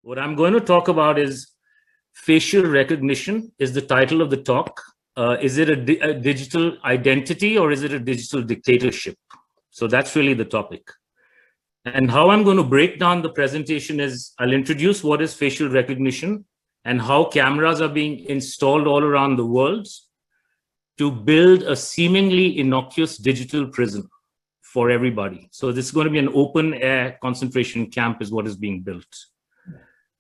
What I'm going to talk about is facial recognition is the title of the talk. Is it a digital identity or is it a digital dictatorship? So that's really the topic. And how I'm going to break down the presentation is I'll introduce what is facial recognition and how cameras are being installed all around the world to build a seemingly innocuous digital prison for everybody. So this is going to be an open air concentration camp is what is being built.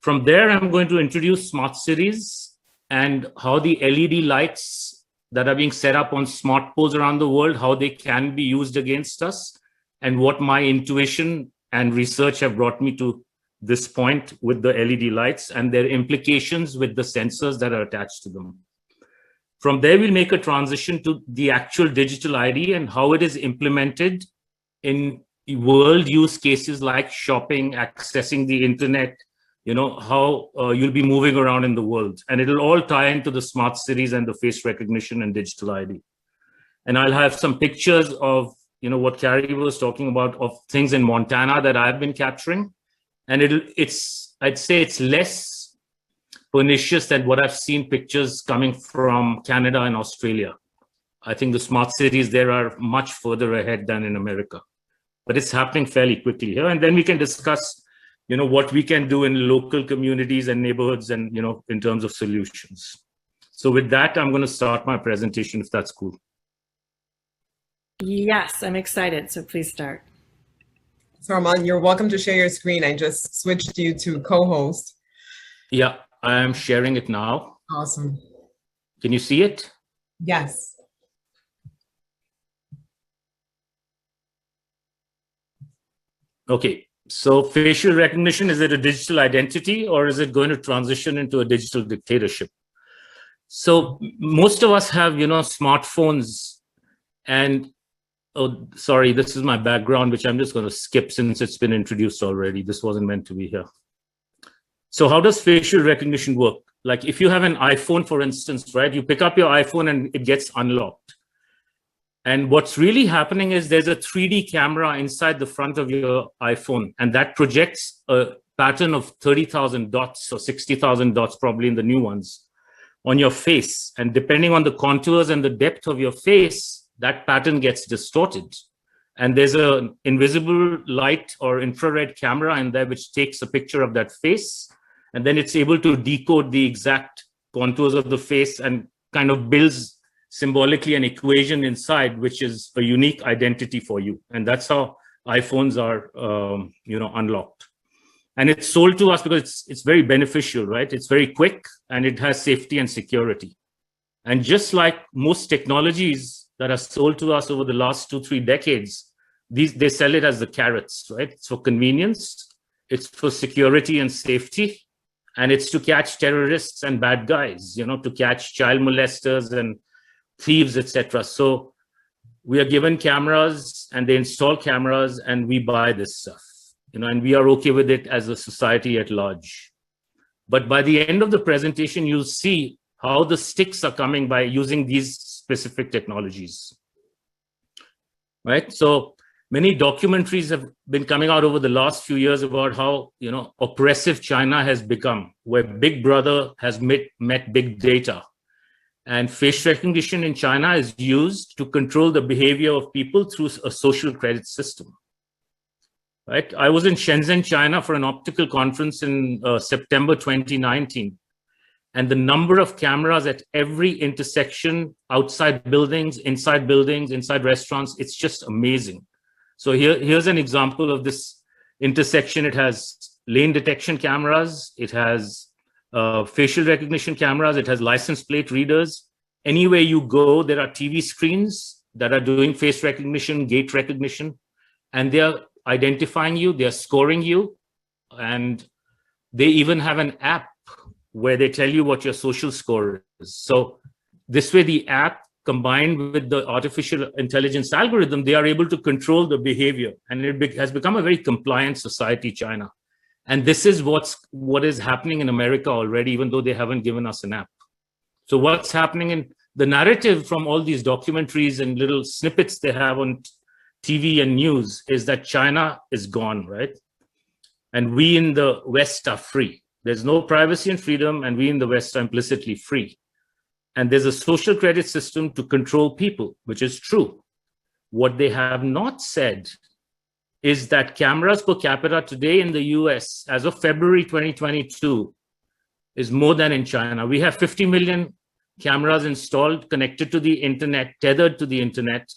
From there, I'm going to introduce smart cities and how the LED lights that are being set up on smart poles around the world, how they can be used against us, and what my intuition and research have brought me to this point with the LED lights and their implications with the sensors that are attached to them. From there, we'll make a transition to the actual digital ID and how it is implemented in world use cases like shopping, accessing the internet, how you'll be moving around in the world. And it'll all tie into the smart cities and the face recognition and digital ID. And I'll have some pictures of, what Carrie was talking about of things in Montana that I've been capturing. And I'd say it's less pernicious than what I've seen pictures coming from Canada and Australia. I think the smart cities there are much further ahead than in America, but it's happening fairly quickly here. And then we can discuss what we can do in local communities and neighborhoods and, in terms of solutions. So with that, I'm going to start my presentation, if that's cool. Yes, I'm excited. So please start. So Armand, you're welcome to share your screen. I just switched you to co-host. Yeah, I am sharing it now. Awesome. Can you see it? Yes. Okay. So facial recognition, is it a digital identity or is it going to transition into a digital dictatorship? So most of us have, smartphones and, oh, sorry, this is my background, which I'm just going to skip since it's been introduced already. This wasn't meant to be here. So how does facial recognition work? Like if you have an iPhone, for instance, right, you pick up your iPhone and it gets unlocked. And what's really happening is there's a 3D camera inside the front of your iPhone, and that projects a pattern of 30,000 dots or 60,000 dots, probably in the new ones, on your face. And depending on the contours and the depth of your face, that pattern gets distorted. And there's an invisible light or infrared camera in there which takes a picture of that face. And then it's able to decode the exact contours of the face and kind of builds symbolically an equation inside, which is a unique identity for you. And that's how iPhones are, unlocked. And it's sold to us because it's very beneficial, right? It's very quick and it has safety and security. And just like most technologies that are sold to us over the last 2-3 decades, they sell it as the carrots, right? It's for convenience, it's for security and safety, and it's to catch terrorists and bad guys, to catch child molesters and thieves, etc. So we are given cameras and they install cameras and we buy this stuff, and we are okay with it as a society at large. But by the end of the presentation, you'll see how the sticks are coming by using these specific technologies, right? So many documentaries have been coming out over the last few years about how, oppressive China has become, where Big Brother has met big data. And face recognition in China is used to control the behavior of people through a social credit system, right? I was in Shenzhen, China for an optical conference in September 2019. And the number of cameras at every intersection, outside buildings, inside restaurants, it's just amazing. So here's an example of this intersection. It has lane detection cameras. It has facial recognition cameras. It has license plate readers. Anywhere you go, there are TV screens that are doing face recognition, gait recognition, and they are identifying you, they are scoring you, and they even have an app where they tell you what your social score is. So this way, the app combined with the artificial intelligence algorithm, they are able to control the behavior, and it has become a very compliant society, China. And this is what is happening in America already, even though they haven't given us an app. So what's happening in the narrative from all these documentaries and little snippets they have on TV and news is that China is gone, right? And we in the West are free. There's no privacy and freedom, and we in the West are implicitly free. And there's a social credit system to control people, which is true. What they have not said is that cameras per capita today in the US, as of February 2022, is more than in China. We have 50 million cameras installed, connected to the internet, tethered to the internet,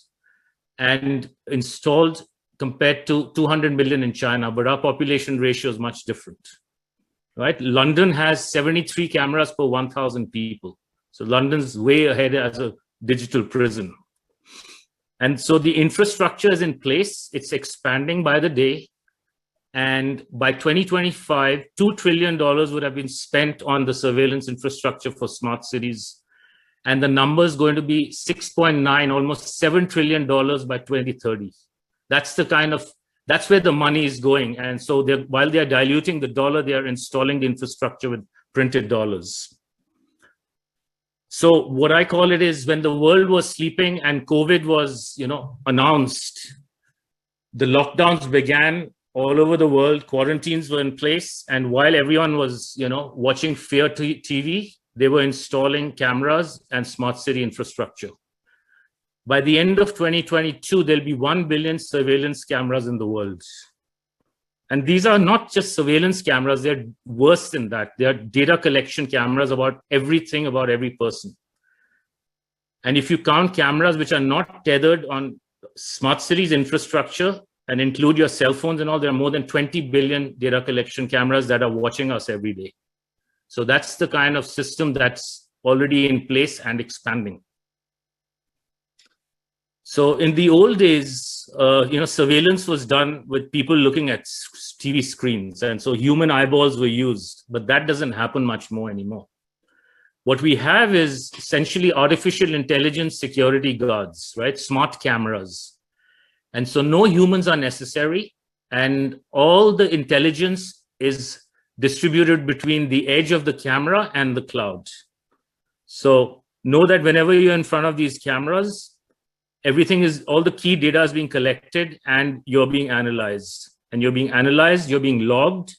and installed compared to 200 million in China, but our population ratio is much different, right? London has 73 cameras per 1,000 people. So London's way ahead as a digital prison. And so the infrastructure is in place. It's expanding by the day. And by 2025, $2 trillion would have been spent on the surveillance infrastructure for smart cities. And the number is going to be 6.9, almost $7 trillion by 2030. That's where the money is going. And so while they're diluting the dollar, they are installing the infrastructure with printed dollars. So what I call it is, when the world was sleeping and COVID was, announced, the lockdowns began all over the world, quarantines were in place. And while everyone was, watching Fear TV, they were installing cameras and smart city infrastructure. By the end of 2022, there'll be 1 billion surveillance cameras in the world. And these are not just surveillance cameras, they're worse than that. They are data collection cameras about everything about every person. And if you count cameras which are not tethered on smart cities infrastructure and include your cell phones and all, there are more than 20 billion data collection cameras that are watching us every day. So that's the kind of system that's already in place and expanding. So in the old days, surveillance was done with people looking at TV screens. And so human eyeballs were used, but that doesn't happen much more anymore. What we have is essentially artificial intelligence security guards, right? Smart cameras. And so no humans are necessary. And all the intelligence is distributed between the edge of the camera and the cloud. So know that whenever you're in front of these cameras, all the key data is being collected and you're being analyzed. And you're being analyzed, you're being logged,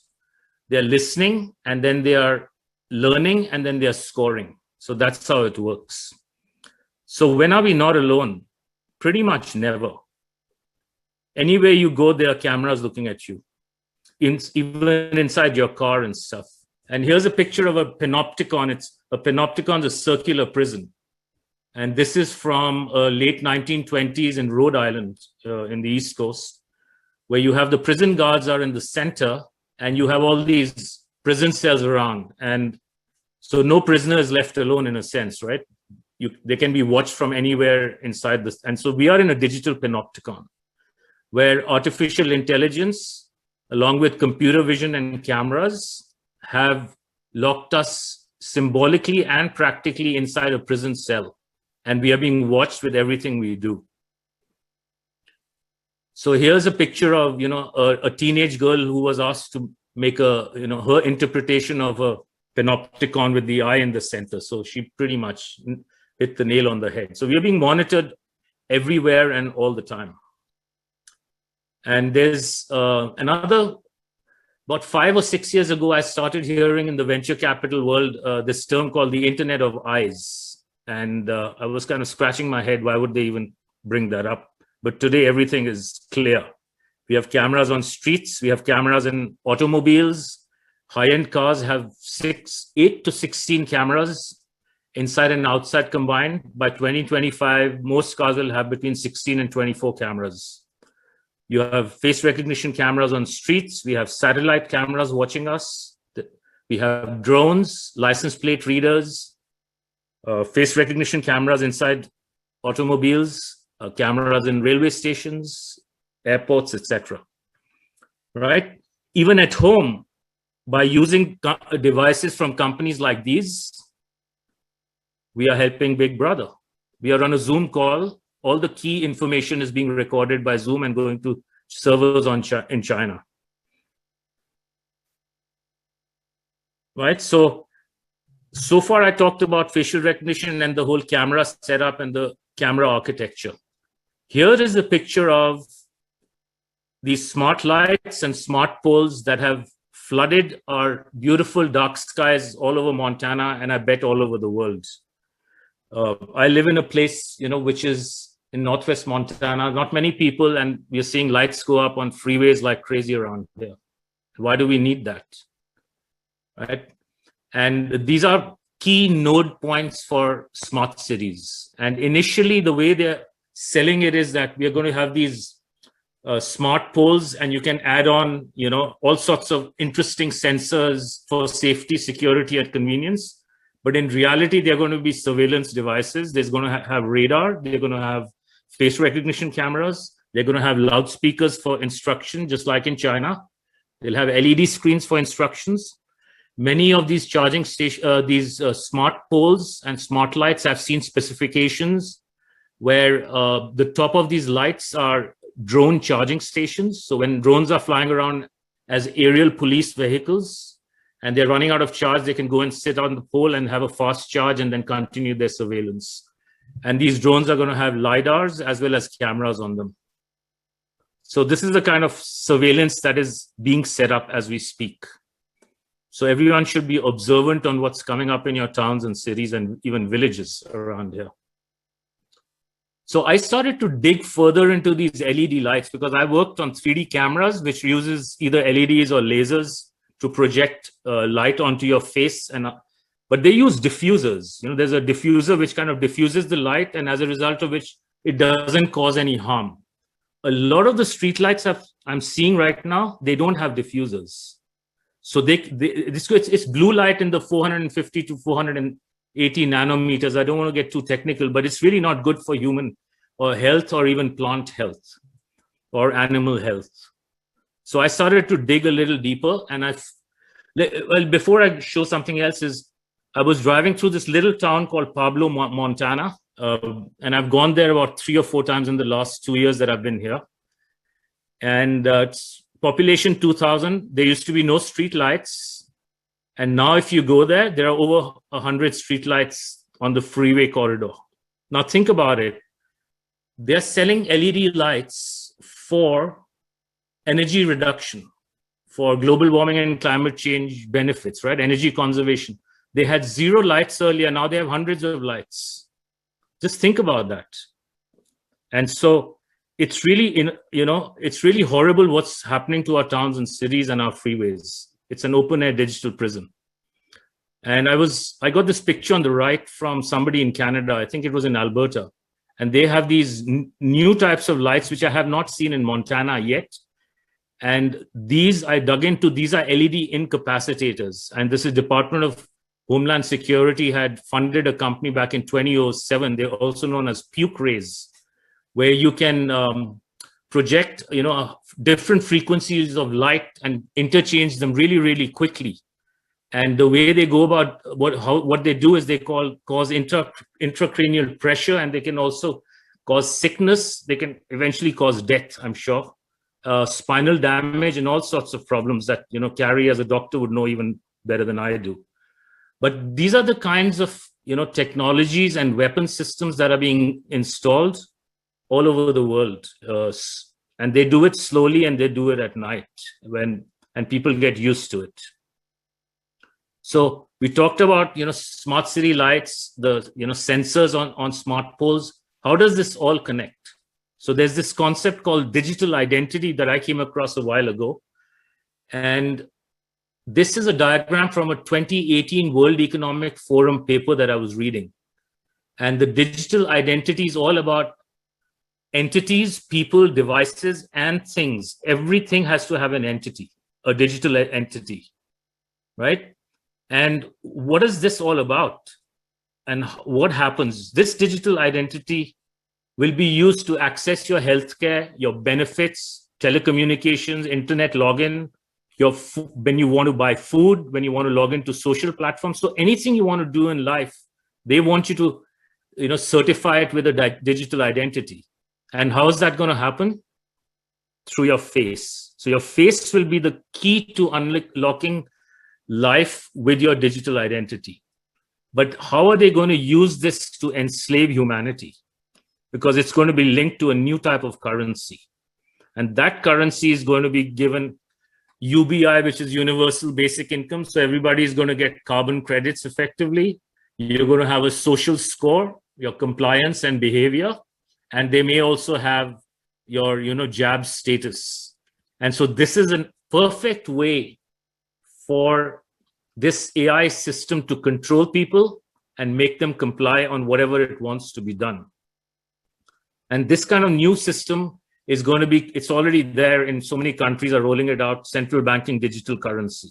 they're listening, and then they are learning, and then they're scoring. So that's how it works. So when are we not alone? Pretty much never. Anywhere you go, there are cameras looking at you, even inside your car and stuff. And here's a picture of a panopticon. A panopticon is a circular prison. And this is from late 1920s in Rhode Island, in the East Coast, where you have the prison guards are in the center, and you have all these prison cells around. And so no prisoner is left alone in a sense, right? They can be watched from anywhere inside this. And so we are in a digital panopticon, where artificial intelligence, along with computer vision and cameras, have locked us symbolically and practically inside a prison cell. And we are being watched with everything we do. So here's a picture of, a teenage girl who was asked to make her interpretation of a panopticon with the eye in the center. So she pretty much hit the nail on the head. So we are being monitored everywhere and all the time. And there's about 5 or 6 years ago, I started hearing in the venture capital world this term called the Internet of Eyes. And I was kind of scratching my head, why would they even bring that up? But today, everything is clear. We have cameras on streets. We have cameras in automobiles. High-end cars have 8 to 16 cameras inside and outside combined. By 2025, most cars will have between 16 and 24 cameras. You have face recognition cameras on streets. We have satellite cameras watching us. We have drones, license plate readers, face recognition cameras inside automobiles, cameras in railway stations, airports, etc. Right? Even at home, by using devices from companies like these, we are helping Big Brother. We are on a Zoom call. All the key information is being recorded by Zoom and going to servers in China. Right? So far I talked about facial recognition and the whole camera setup and the camera architecture. Here is a picture of these smart lights and smart poles that have flooded our beautiful dark skies all over Montana, and I bet all over the world. I live in a place, which is in Northwest Montana, not many people, and we're seeing lights go up on freeways like crazy around here. Why do we need that? Right? And these are key node points for smart cities. And initially, the way they're selling it is that we are going to have these smart poles, and you can add on, all sorts of interesting sensors for safety, security, and convenience. But in reality, they're going to be surveillance devices. There's going to have radar. They're going to have face recognition cameras. They're going to have loudspeakers for instruction, just like in China. They'll have LED screens for instructions. Many of these charging stations, smart poles and smart lights, have seen specifications where the top of these lights are drone charging stations. So when drones are flying around as aerial police vehicles and they're running out of charge, they can go and sit on the pole and have a fast charge and then continue their surveillance. And these drones are going to have LiDARs as well as cameras on them. So this is the kind of surveillance that is being set up as we speak. So everyone should be observant on what's coming up in your towns and cities and even villages around here. So I started to dig further into these LED lights because I worked on 3D cameras, which uses either LEDs or lasers to project light onto your face. But they use diffusers. There's a diffuser which kind of diffuses the light, and as a result of which it doesn't cause any harm. A lot of the street lights I'm seeing right now, they don't have diffusers. So it's blue light in the 450 to 480 nanometers. I don't want to get too technical, but it's really not good for human or health or even plant health or animal health. So I started to dig a little deeper, and before I show something else, I was driving through this little town called Pablo, Montana, and I've gone there about 3 or 4 times in the last 2 years that I've been here. And it's population 2,000. There used to be no street lights, and now if you go there, there are over 100 street lights on the freeway corridor. Now think about it. They're selling LED lights for energy reduction, for global warming and climate change benefits, right? Energy conservation. They had 0 lights earlier. Now they have hundreds of lights. Just think about that. And so it's really, it's really horrible what's happening to our towns and cities and our freeways. It's an open air digital prison. And I got this picture on the right from somebody in Canada. I think it was in Alberta. And they have these new types of lights, which I have not seen in Montana yet. And these I dug into, these are LED incapacitators. And this is Department of Homeland Security had funded a company back in 2007. They're also known as puke rays, where you can project, different frequencies of light and interchange them really, really quickly. And the way they go about what they do is they cause intracranial pressure, and they can also cause sickness. They can eventually cause death, I'm sure, spinal damage, and all sorts of problems that Carrie as a doctor would know even better than I do. But these are the kinds of technologies and weapon systems that are being installed all over the world, and they do it slowly and they do it at night and people get used to it. So we talked about smart city lights, the sensors on smart poles. How does this all connect? So there's this concept called digital identity that I came across a while ago, and this is a diagram from a 2018 World Economic Forum paper that I was reading. And the digital identity is all about entities, people, devices, and things. Everything has to have an entity, a digital entity, right? And what is this all about? And what happens? This digital identity will be used to access your healthcare, your benefits, telecommunications, internet login, when you want to buy food, when you want to log into social platforms. So anything you want to do in life, they want you to certify it with a digital identity. And how is that going to happen? Through your face. So your face will be the key to unlocking life with your digital identity. But how are they going to use this to enslave humanity? Because it's going to be linked to a new type of currency. And that currency is going to be given UBI, which is universal basic income. So everybody is going to get carbon credits effectively. You're going to have a social score, your compliance and behavior, and they may also have your, jab status. And so this is a perfect way for this AI system to control people and make them comply on whatever it wants to be done. And this kind of new system is going to be, it's already there in so many countries are rolling it out, central banking digital currency,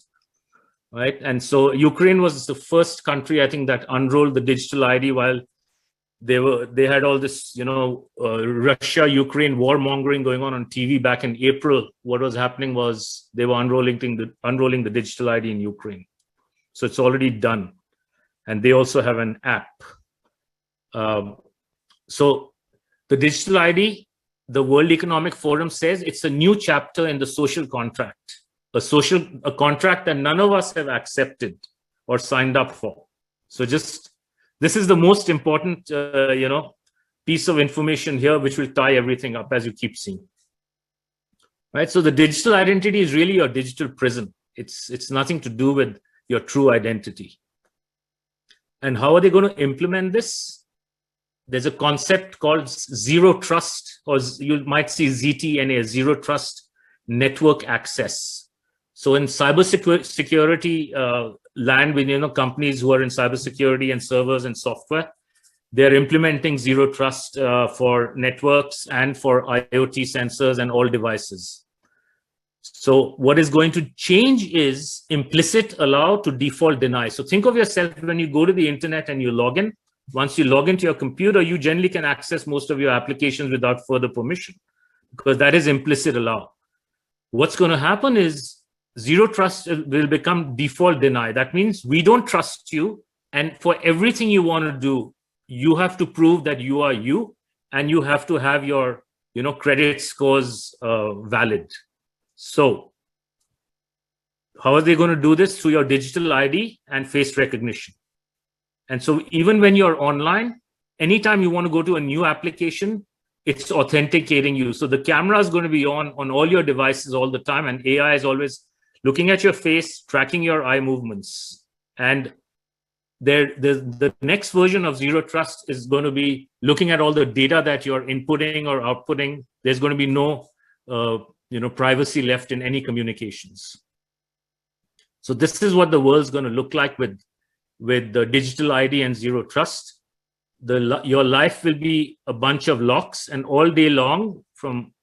right? And so Ukraine was the first country, I think, that unrolled the digital ID while they had all this, Russia-Ukraine warmongering going on TV back in April. What was happening was they were unrolling the digital ID in Ukraine. So it's already done. And they also have an app. So the digital ID, the World Economic Forum says it's a new chapter in the social contract, a contract that none of us have accepted or signed up for. So this is the most important, piece of information here, which will tie everything up, as you keep seeing. Right. So the digital identity is really your digital prison. It's nothing to do with your true identity. And how are they going to implement this? There's a concept called zero trust, or you might see ZTNA, zero trust network access. So in cybersecurity land, with companies who are in cybersecurity and servers and software, they're implementing zero trust for networks and for IoT sensors and all devices. So what is going to change is implicit allow to default deny. So think of yourself when you go to the internet and you log in. Once you log into your computer, you generally can access most of your applications without further permission, because that is implicit allow. What's going to happen is zero trust will become default deny. That means we don't trust you. And for everything you want to do, you have to prove that you are you, and you have to have your, credit scores valid. So how are they going to do this? Through your digital ID and face recognition. And so even when you're online, anytime you want to go to a new application, it's authenticating you. So the camera is going to be on all your devices all the time, and AI is always looking at your face, tracking your eye movements. And the next version of zero trust is going to be looking at all the data that you're inputting or outputting. There's going to be no privacy left in any communications. So this is what the world's going to look like with the digital ID and zero trust. Your life will be a bunch of locks, and all day long, from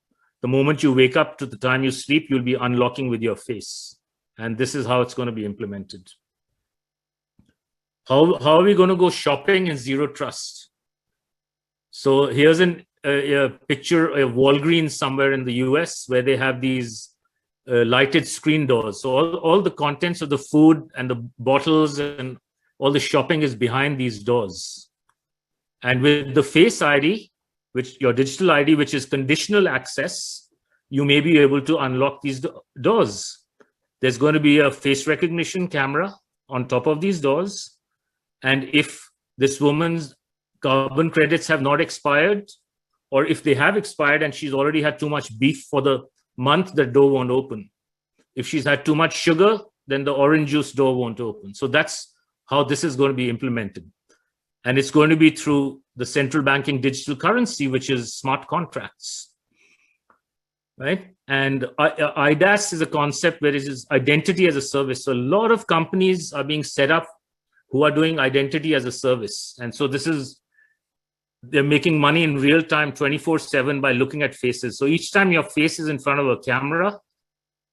the moment you wake up to the time you sleep, you'll be unlocking with your face. And this is how it's going to be implemented. How are we going to go shopping in zero trust? So here's a picture of Walgreens somewhere in the US, where they have these lighted screen doors. So all the contents of the food and the bottles and all the shopping is behind these doors. And with the Face ID, which your digital ID, which is conditional access, you may be able to unlock these doors. There's going to be a face recognition camera on top of these doors. And if this woman's carbon credits have not expired, or if they have expired and she's already had too much beef for the month, the door won't open. If she's had too much sugar, then the orange juice door won't open. So that's how this is going to be implemented. And it's going to be through the central banking digital currency, which is smart contracts, right? And IDaaS is a concept where it is identity as a service. So a lot of companies are being set up who are doing identity as a service. And so they're making money in real time 24/7 by looking at faces. So each time your face is in front of a camera,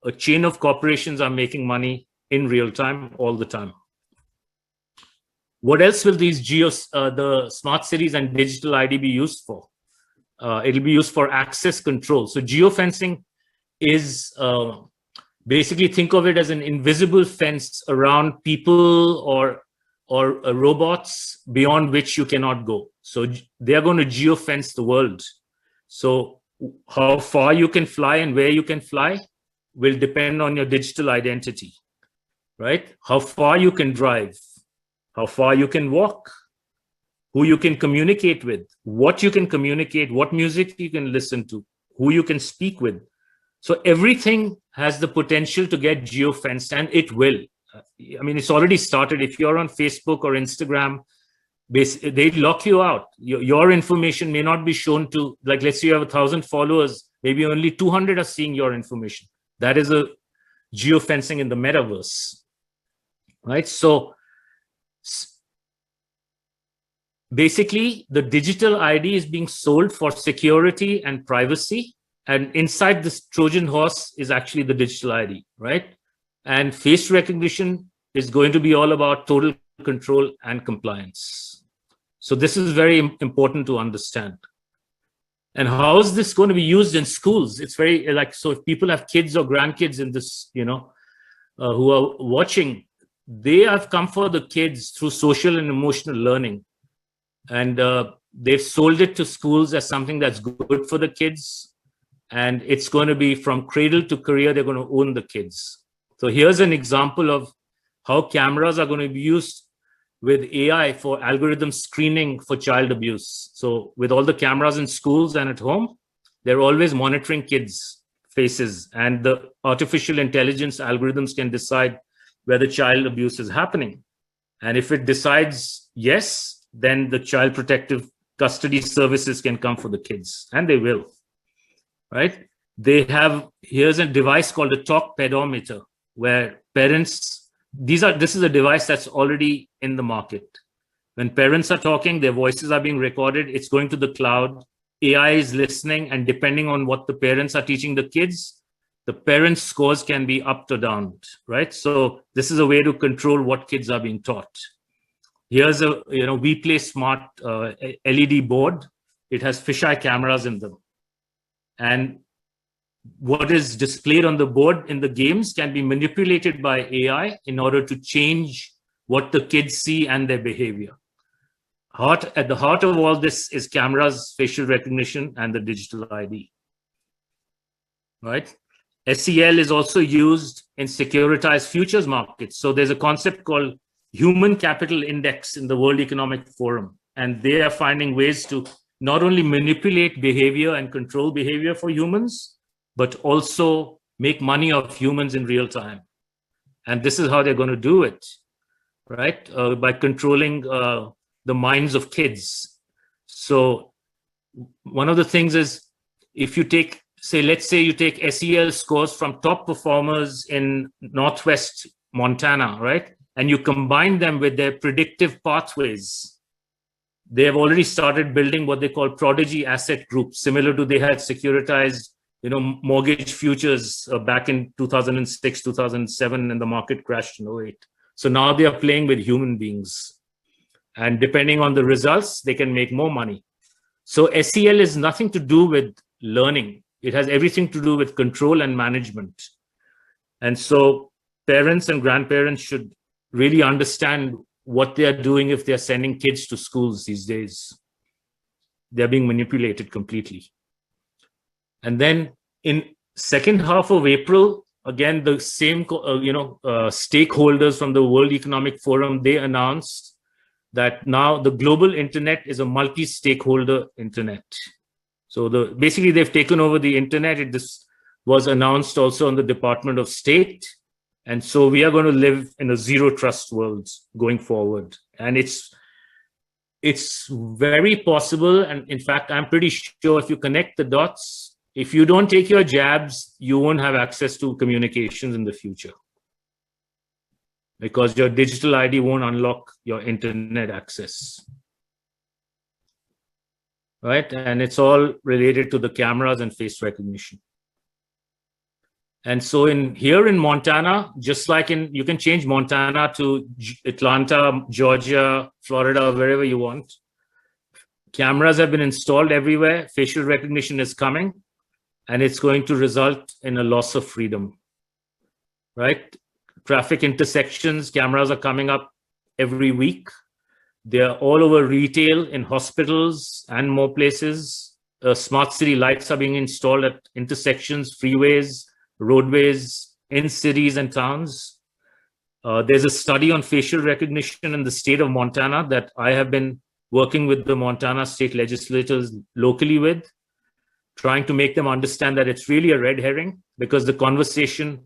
a chain of corporations are making money in real time all the time. What else will these the smart cities and digital ID be used for? It'll be used for access control. So geofencing is basically, think of it as an invisible fence around people or robots beyond which you cannot go. So they're going to geofence the world. So how far you can fly and where you can fly will depend on your digital identity, right? How far you can drive, how far you can walk, who you can communicate with, what you can communicate, what music you can listen to, who you can speak with. So everything has the potential to get geofenced, and it will. I mean, it's already started. If you're on Facebook or Instagram, they lock you out. Your information may not be shown to, like, let's say you have 1,000 followers, maybe only 200 are seeing your information. That is a geofencing in the metaverse, right? So basically, the digital ID is being sold for security and privacy. And inside this Trojan horse is actually the digital ID, right? And face recognition is going to be all about total control and compliance. So this is very important to understand. And how is this going to be used in schools? It's very like, so if people have kids or grandkids in this, who are watching, they have come for the kids through social and emotional learning. And they've sold it to schools as something that's good for the kids. And it's going to be from cradle to career, they're going to own the kids. So here's an example of how cameras are going to be used with AI for algorithm screening for child abuse. So with all the cameras in schools and at home, they're always monitoring kids' faces, and the artificial intelligence algorithms can decide whether child abuse is happening. And if it decides yes, then the child protective custody services can come for the kids, and they will. Right? Here's a device called a talk pedometer, where parents, this is a device that's already in the market. When parents are talking, their voices are being recorded, it's going to the cloud, AI is listening, and depending on what the parents are teaching the kids, the parents' scores can be up or down, right? So this is a way to control what kids are being taught. Here's a, We Play Smart LED board. It has fisheye cameras in them. And what is displayed on the board in the games can be manipulated by AI in order to change what the kids see and their behavior. At the heart of all this is cameras, facial recognition, and the digital ID. Right? SEL is also used in securitized futures markets. So there's a concept called Human Capital Index in the World Economic Forum. And they are finding ways to not only manipulate behavior and control behavior for humans, but also make money off humans in real time. And this is how they're going to do it, right? By controlling the minds of kids. So one of the things is, if you take, let's say you take SEL scores from top performers in Northwest Montana, right? And you combine them with their predictive pathways. They have already started building what they call prodigy asset groups, similar to they had securitized, mortgage futures back in 2006, 2007, and the market crashed in 2008. So now they are playing with human beings. And depending on the results, they can make more money. So SEL is nothing to do with learning. It has everything to do with control and management. And so parents and grandparents should really understand what they are doing if they're sending kids to schools these days. They're being manipulated completely. And then in second half of April, again, the same, stakeholders from the World Economic Forum, they announced that now the global internet is a multi-stakeholder internet. So basically they've taken over the internet. This was announced also on the Department of State. And so we are going to live in a zero trust world going forward. And it's very possible. And in fact, I'm pretty sure if you connect the dots, if you don't take your jabs, you won't have access to communications in the future, because your digital ID won't unlock your internet access. Right? And it's all related to the cameras and face recognition. And so here in Montana, just like you can change Montana to Atlanta, Georgia, Florida, wherever you want. Cameras have been installed everywhere. Facial recognition is coming, and it's going to result in a loss of freedom, right? Traffic intersections, cameras are coming up every week. They're all over retail, in hospitals and more places. Smart city lights are being installed at intersections, freeways, roadways, in cities and towns. There's a study on facial recognition in the state of Montana that I have been working with the Montana state legislators locally with. trying to make them understand that it's really a red herring, because the conversation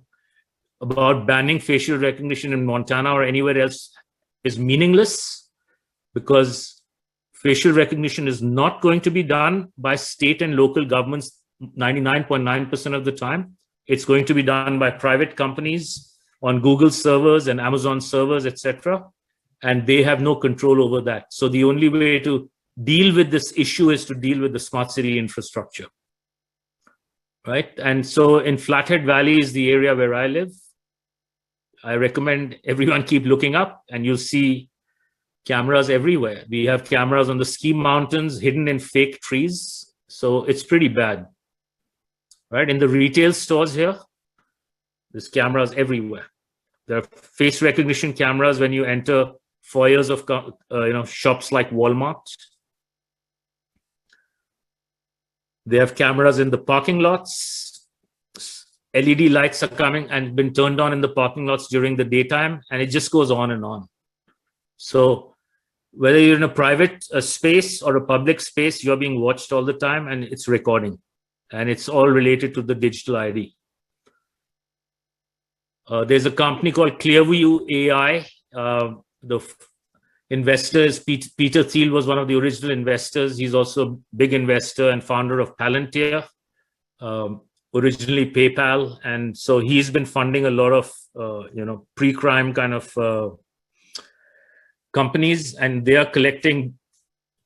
about banning facial recognition in Montana or anywhere else is meaningless, because facial recognition is not going to be done by state and local governments 99.9% of the time. It's going to be done by private companies on Google servers and Amazon servers, etc. And they have no control over that. So the only way to deal with this issue is to deal with the smart city infrastructure, right? And so in Flathead Valley is the area where I live. I recommend everyone keep looking up, and you'll see cameras everywhere. We have cameras on the ski mountains hidden in fake trees. So it's pretty bad, right? In the retail stores here, there's cameras everywhere. There are face recognition cameras when you enter foyers of shops like Walmart. They have cameras in the parking lots. LED lights are coming and been turned on in the parking lots during the daytime, and it just goes on and on. So whether you're in a private space or a public space, you're being watched all the time, and it's recording, and it's all related to the digital ID. There's a company called Clearview AI. The investors, Peter Thiel was one of the original investors. He's also a big investor and founder of Palantir, originally PayPal. And so he's been funding a lot of, pre-crime kind of companies, and they are collecting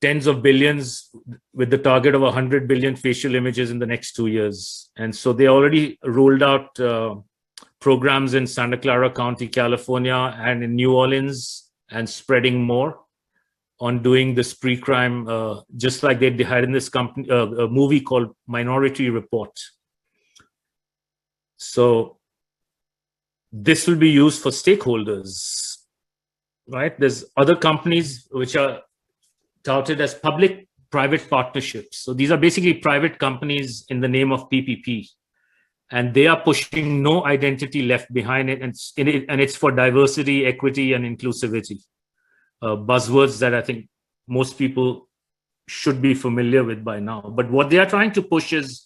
tens of billions with the target of 100 billion facial images in the next 2 years. And so they already rolled out programs in Santa Clara County, California, and in New Orleans, and spreading more on doing this pre-crime, just like they had in this company, a movie called Minority Report. So this will be used for stakeholders, right? There's other companies which are touted as public-private partnerships. So these are basically private companies in the name of PPP. And they are pushing no identity left behind it, and it's for diversity, equity, and inclusivity. Buzzwords that I think most people should be familiar with by now. But what they are trying to push is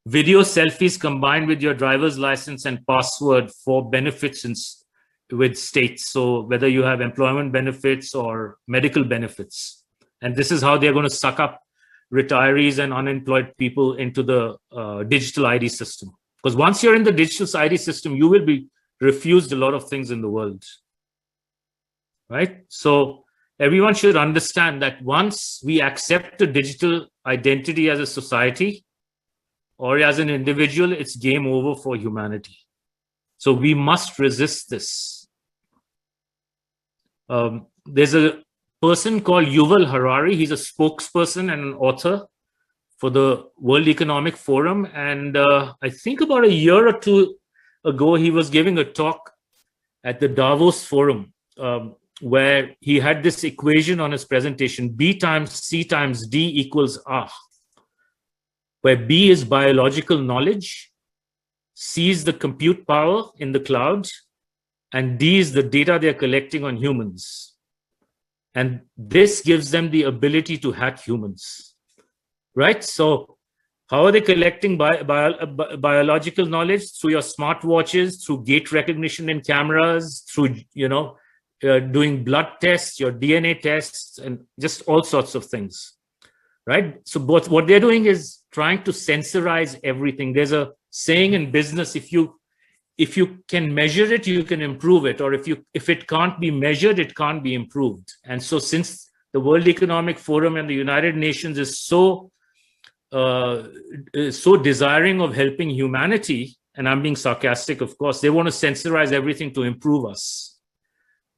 video selfies combined with your driver's license and password for benefits with states. So whether you have employment benefits or medical benefits. And this is how they're going to suck up retirees and unemployed people into the digital ID system. Because once you're in the digital ID system, you will be refused a lot of things in the world, right? So everyone should understand that once we accept a digital identity as a society or as an individual, it's game over for humanity. So we must resist this. There's a person called Yuval Harari. He's a spokesperson and an author for the World Economic Forum. And I think about a year or two ago, he was giving a talk at the Davos Forum where he had this equation on his presentation, B times C times D equals R, where B is biological knowledge, C is the compute power in the cloud, and D is the data they're collecting on humans. And this gives them the ability to hack humans. Right? So how are they collecting biological knowledge? Through your smartwatches, through gait recognition in cameras, through, doing blood tests, your DNA tests, and just all sorts of things, right? So what they're doing is trying to censorize everything. There's a saying in business, if you can measure it, you can improve it. Or if it can't be measured, it can't be improved. And so since the World Economic Forum and the United Nations is so desiring of helping humanity, and I'm being sarcastic, of course, they want to censorize everything to improve us,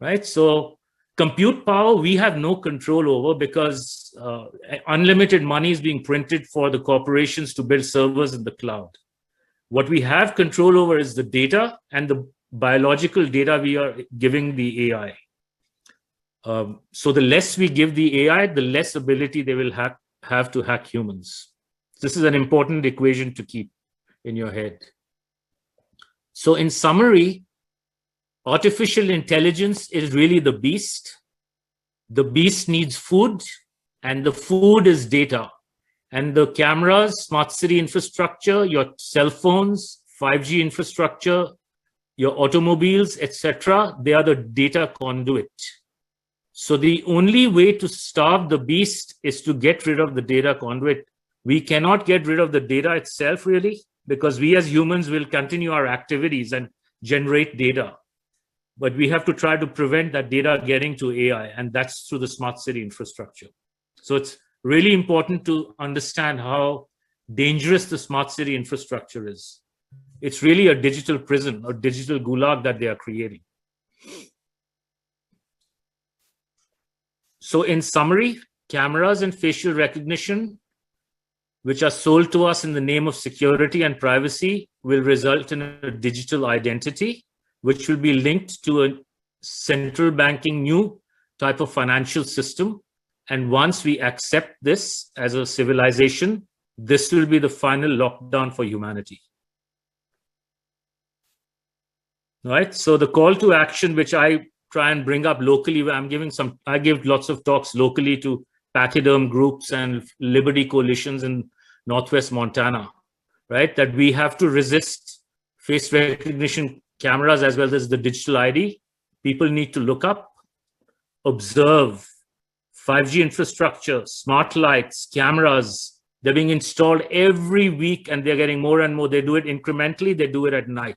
right? So compute power, we have no control over because unlimited money is being printed for the corporations to build servers in the cloud. What we have control over is the data and the biological data we are giving the AI. So the less we give the AI, the less ability they will have to hack humans. This is an important equation to keep in your head. So in summary, artificial intelligence is really the beast. The beast needs food, and the food is data. And the cameras, smart city infrastructure, your cell phones, 5G infrastructure, your automobiles, etc., they are the data conduit. So the only way to starve the beast is to get rid of the data conduit. We cannot get rid of the data itself, really, because we as humans will continue our activities and generate data. But we have to try to prevent that data getting to AI, and that's through the smart city infrastructure. So it's really important to understand how dangerous the smart city infrastructure is. It's really a digital prison or digital gulag that they are creating. So in summary, cameras and facial recognition, which are sold to us in the name of security and privacy, will result in a digital identity, which will be linked to a central banking new type of financial system. And once we accept this as a civilization, this will be the final lockdown for humanity. Right? So the call to action, which I try and bring up locally, I give lots of talks locally to pachyderm groups and liberty coalitions in Northwest Montana, right? That we have to resist face recognition cameras as well as the digital ID. People need to look up, observe 5G infrastructure, smart lights, cameras. They're being installed every week and they're getting more and more. They do it incrementally. They do it at night.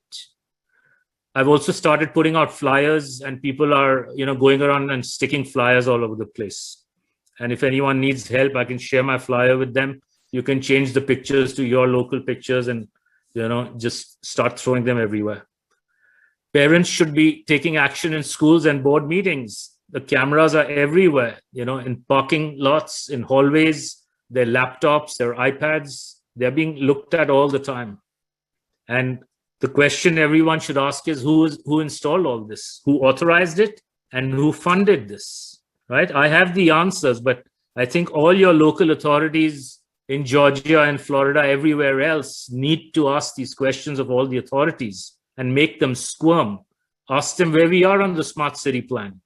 I've also started putting out flyers, and people are, going around and sticking flyers all over the place. And if anyone needs help, I can share my flyer with them. You can change the pictures to your local pictures and, just start throwing them everywhere. Parents should be taking action in schools and board meetings. The cameras are everywhere, in parking lots, in hallways, their laptops, their iPads, they're being looked at all the time. And the question everyone should ask is who installed all this, who authorized it, and who funded this, right? I have the answers, but I think all your local authorities in Georgia and Florida, everywhere else, need to ask these questions of all the authorities and make them squirm. Ask them where we are on the smart city plan,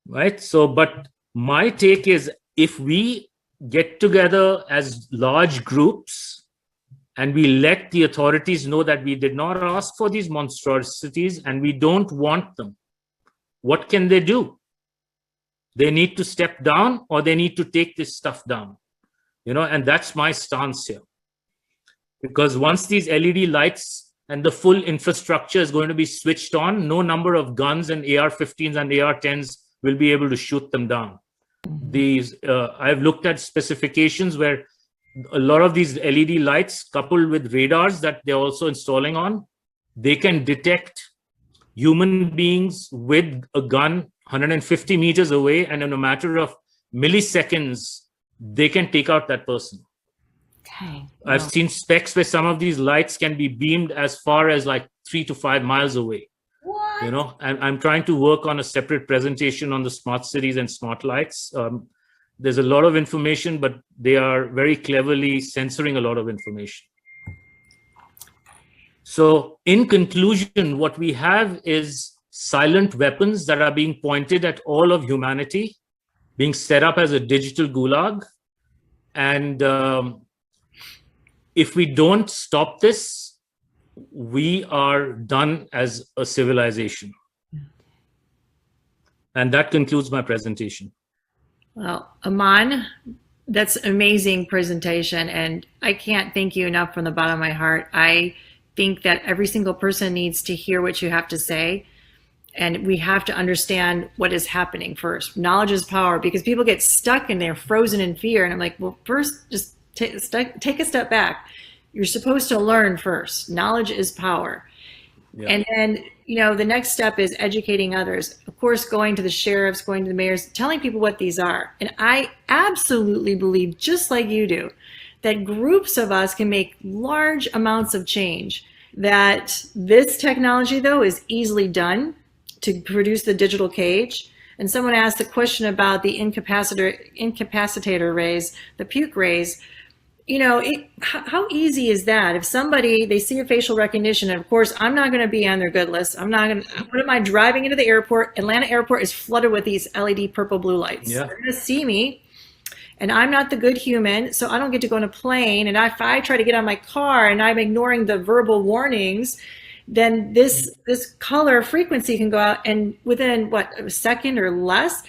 right? So, but my take is if we get together as large groups and we let the authorities know that we did not ask for these monstrosities and we don't want them, what can they do? They need to step down or they need to take this stuff down, and that's my stance here. Because once these LED lights and the full infrastructure is going to be switched on, no number of guns and AR-15s and AR-10s will be able to shoot them down. I've looked at specifications where a lot of these LED lights coupled with radars that they're also installing on, they can detect human beings with a gun 150 meters away, and in a matter of milliseconds, they can take out that person. Okay. Wow. I've seen specs where some of these lights can be beamed as far as like 3 to 5 miles away. What? And I'm trying to work on a separate presentation on the smart cities and smart lights. There's a lot of information, but they are very cleverly censoring a lot of information. So in conclusion, what we have is silent weapons that are being pointed at all of humanity, being set up as a digital gulag. And if we don't stop this, we are done as a civilization. And that concludes my presentation. Well, Aman, that's an amazing presentation, and I can't thank you enough from the bottom of my heart. I think that every single person needs to hear what you have to say, and we have to understand what is happening first. Knowledge is power, because people get stuck and they're frozen in fear, and I'm like, well, first, just take a step back. You're supposed to learn first. Knowledge is power. Yeah. And then, the next step is educating others. Of course, going to the sheriffs, going to the mayors, telling people what these are. And I absolutely believe, just like you do, that groups of us can make large amounts of change. That this technology, though, is easily done to produce the digital cage. And someone asked the question about the incapacitator rays, the puke rays. How easy is that? If somebody, they see a facial recognition, and of course, I'm not going to be on their good list. What am I driving into the airport? Atlanta airport is flooded with these LED purple blue lights. Yeah. They're going to see me, and I'm not the good human, so I don't get to go on a plane. And if I try to get on my car and I'm ignoring the verbal warnings, then this color frequency can go out, and within what, a second or less,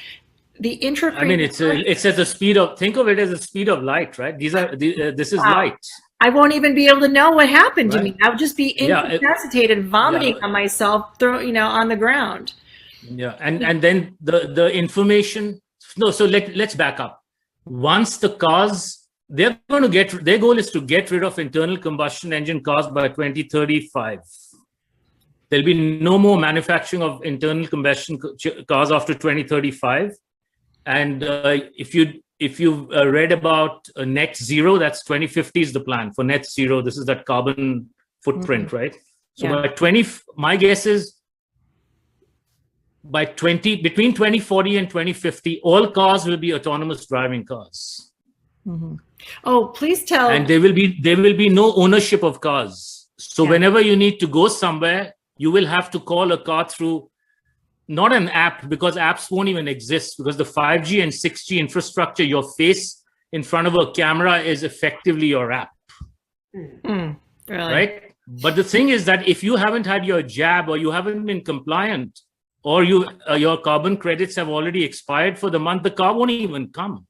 the intracranial. I mean, it's at the speed of, think of it as the speed of light, right? This is light. I won't even be able to know what happened to me. I would just be incapacitated, vomiting on myself, on the ground. Yeah, and then the information. No, so let's back up. Once the cars, they're going to their goal is to get rid of internal combustion engine cars by 2035. There'll be no more manufacturing of internal combustion cars after 2035. And if you've read about net zero, that's 2050 is the plan for net zero. This is that carbon footprint, right? So by my guess is between 2040 and 2050, all cars will be autonomous driving cars. Mm-hmm. Oh, please tell. And there will be no ownership of cars. So whenever you need to go somewhere, you will have to call a car through not an app, because apps won't even exist, because the 5G and 6G infrastructure, your face in front of a camera is effectively your app. Really? Right? But the thing is that if you haven't had your jab, or you haven't been compliant, or your carbon credits have already expired for the month, the car won't even come.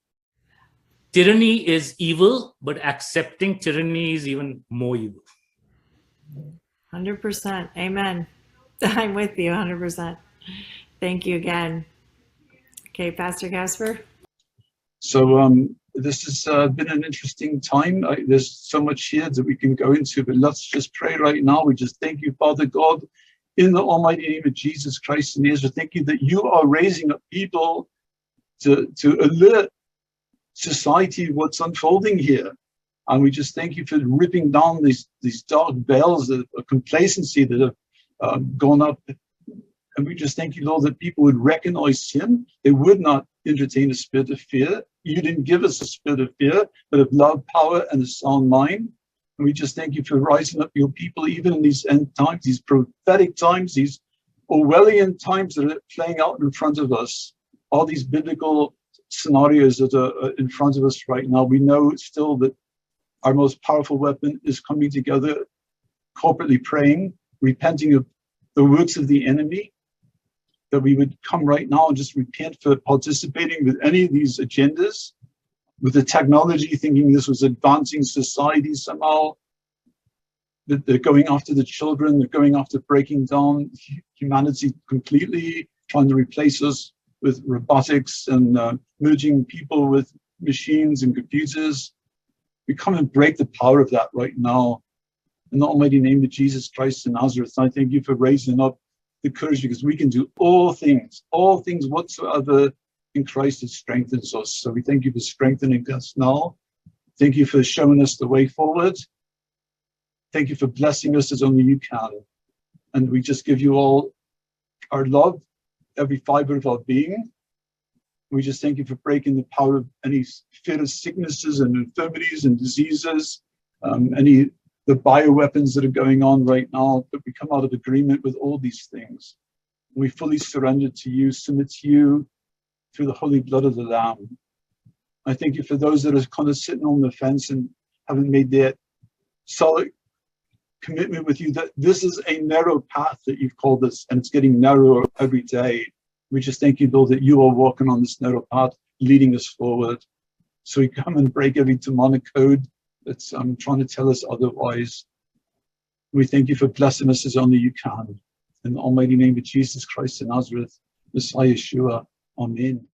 Tyranny is evil, but accepting tyranny is even more evil. 100%. Amen. I'm with you 100%. Thank you again. Okay, Pastor Casper. So this has been an interesting time. There's so much here that we can go into, but let's just pray right now. We just thank you, Father God, in the almighty name of Jesus Christ and Nazareth. Thank you that you are raising up people to alert society what's unfolding here. And we just thank you for ripping down these dark veils of complacency that have gone up. And we just thank you, Lord, that people would recognize Him. They would not entertain a spirit of fear. You didn't give us a spirit of fear, but of love, power, and a sound mind. And we just thank you for rising up your people, even in these end times, these prophetic times, these Orwellian times that are playing out in front of us. All these biblical scenarios that are in front of us right now. We know still that our most powerful weapon is coming together, corporately praying, repenting of the works of the enemy, that we would come right now and just repent for participating with any of these agendas, with the technology, thinking this was advancing society somehow, that they're going after the children, they're going after breaking down humanity completely, trying to replace us with robotics and merging people with machines and computers. We come and break the power of that right now. In the almighty name of Jesus Christ of Nazareth, I thank you for raising up the courage, because we can do all things whatsoever in Christ that strengthens us. So we thank you for strengthening us now. Thank you for showing us the way forward. Thank you for blessing us as only you can. And we just give you all our love, every fiber of our being. We just thank you for breaking the power of any fear of sicknesses and infirmities and diseases, the bioweapons that are going on right now, that we come out of agreement with all these things. We fully surrender to you, submit to you through the holy blood of the Lamb. I thank you for those that are kind of sitting on the fence and haven't made that solid commitment with you, that this is a narrow path that you've called us, and it's getting narrower every day. We just thank you, Lord, that you are walking on this narrow path, leading us forward. So we come and break every demonic code that's trying to tell us otherwise. We thank you for blessing us as only you can. In the almighty name of Jesus Christ of Nazareth, Messiah Yeshua. Amen.